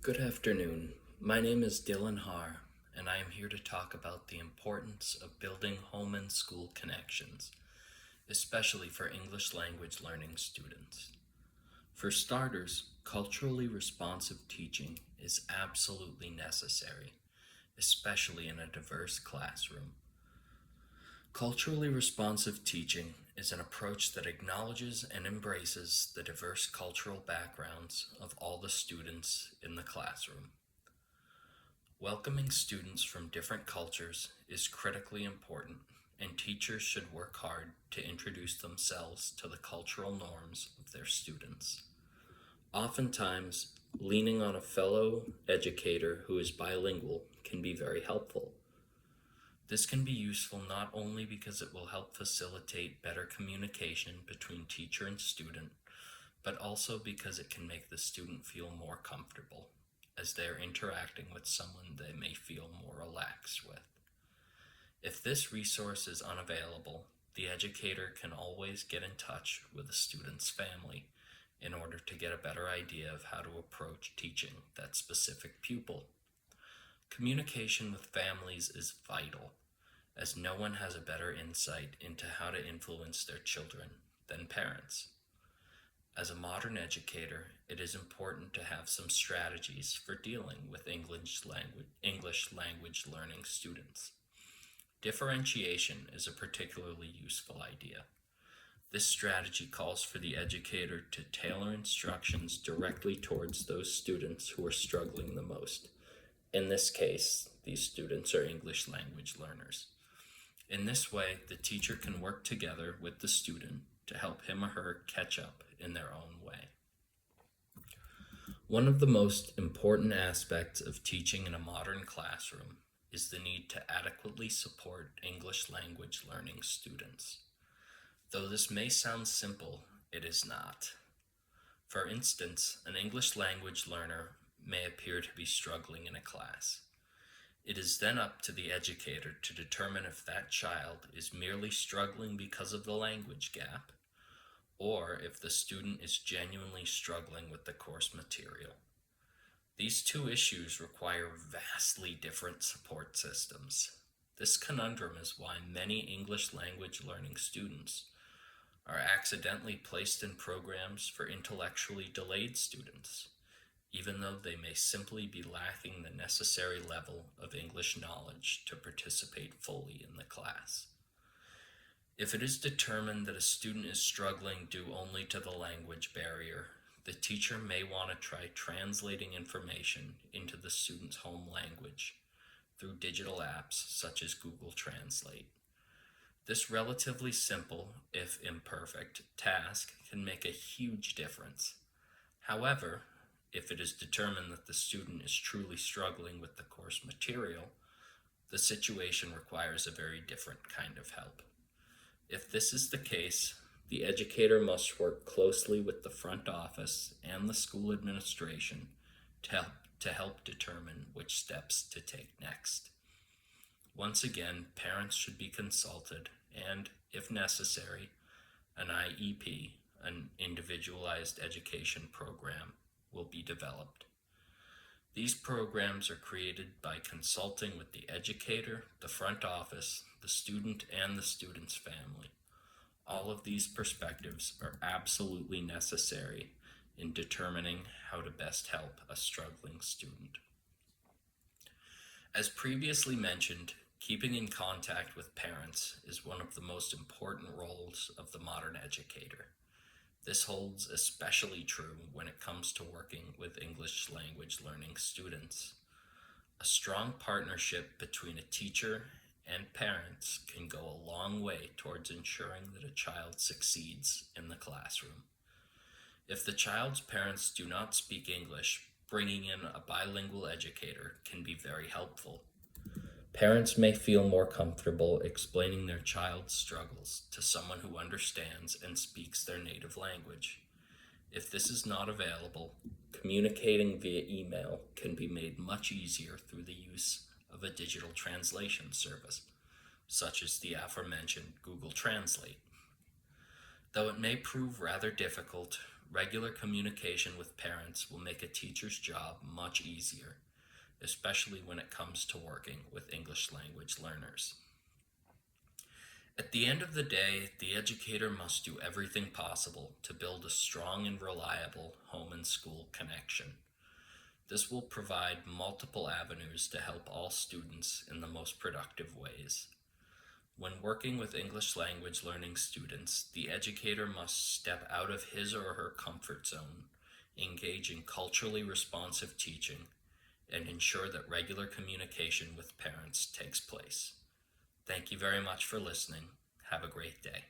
Good afternoon. My name is Dylan Har, and I am here to talk about the importance of building home and school connections, especially for English language learning students. For starters, culturally responsive teaching is absolutely necessary, especially in a diverse classroom. Culturally responsive teaching is an approach that acknowledges and embraces the diverse cultural backgrounds of all the students in the classroom. Welcoming students from different cultures is critically important, and teachers should work hard to introduce themselves to the cultural norms of their students. Oftentimes, leaning on a fellow educator who is bilingual can be very helpful. This can be useful not only because it will help facilitate better communication between teacher and student, but also because it can make the student feel more comfortable as they are interacting with someone they may feel more relaxed with. If this resource is unavailable, the educator can always get in touch with the student's family in order to get a better idea of how to approach teaching that specific pupil. Communication with families is vital, as no one has a better insight into how to influence their children than parents. As a modern educator, it is important to have some strategies for dealing with English language learning students. Differentiation is a particularly useful idea. This strategy calls for the educator to tailor instructions directly towards those students who are struggling the most. In this case, these students are English language learners. In this way, the teacher can work together with the student to help him or her catch up in their own way. One of the most important aspects of teaching in a modern classroom is the need to adequately support English language learning students. Though this may sound simple, it is not. For instance, an English language learner may appear to be struggling in a class. It is then up to the educator to determine if that child is merely struggling because of the language gap, or if the student is genuinely struggling with the course material. These two issues require vastly different support systems. This conundrum is why many English language learning students are accidentally placed in programs for intellectually delayed students, even though they may simply be lacking the necessary level of English knowledge to participate fully in the class. If it is determined that a student is struggling due only to the language barrier, the teacher may want to try translating information into the student's home language through digital apps such as Google Translate. This relatively simple, if imperfect, task can make a huge difference. However, if it is determined that the student is truly struggling with the course material, the situation requires a very different kind of help. If this is the case, the educator must work closely with the front office and the school administration to help determine which steps to take next. Once again, parents should be consulted and, if necessary, an IEP, an individualized education program, will be developed. These programs are created by consulting with the educator, the front office, the student, and the student's family. All of these perspectives are absolutely necessary in determining how to best help a struggling student. As previously mentioned, keeping in contact with parents is one of the most important roles of the modern educator. This holds especially true when it comes to working with English language learning students. A strong partnership between a teacher and parents can go a long way towards ensuring that a child succeeds in the classroom. If the child's parents do not speak English, bringing in a bilingual educator can be very helpful. Parents may feel more comfortable explaining their child's struggles to someone who understands and speaks their native language. If this is not available, communicating via email can be made much easier through the use of a digital translation service, such as the aforementioned Google Translate. Though it may prove rather difficult, Regular communication with parents will make a teacher's job much easier, especially when it comes to working with English language learners. At the end of the day, the educator must do everything possible to build a strong and reliable home and school connection. This will provide multiple avenues to help all students in the most productive ways. When working with English language learning students, the educator must step out of his or her comfort zone, engage in culturally responsive teaching, and ensure that regular communication with parents takes place. Thank you very much for listening. Have a great day.